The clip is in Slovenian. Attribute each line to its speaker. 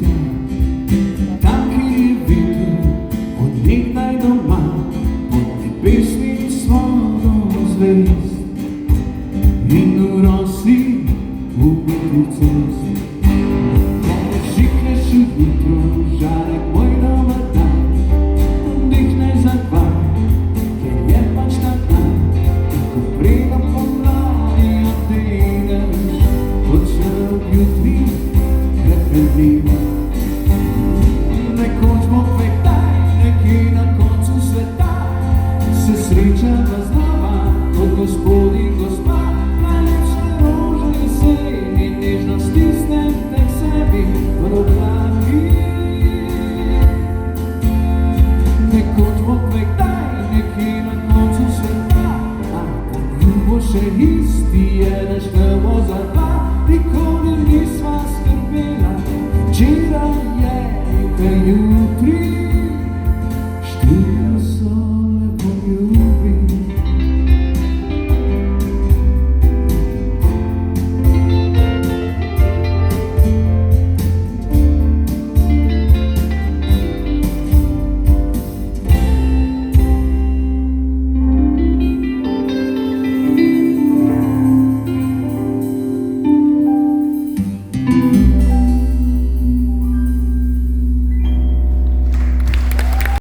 Speaker 1: tja, tam, kjer je veter od nekdaj doma, pod nebesnim svodom zvezd in urosi upitih cest. Požikneš v jutro, žarek moj dober dan, vdihneš za dva, ker je pač tak dan. Ko pride pomlad in odtegneš od črv jutri krepenljiv. Nekoč bo kdaj, nekje na koncu sveta, se srečava znova kot gospod in gospa. Najlepše rože jesen in nežno stisnem te k sebi v rokavih. Nekoč bo kdaj, nekje na koncu sveta, a ko bo še isti, jedeš levo za dva. Nikoli nisva skrbela, včeraj je, kaj jutri.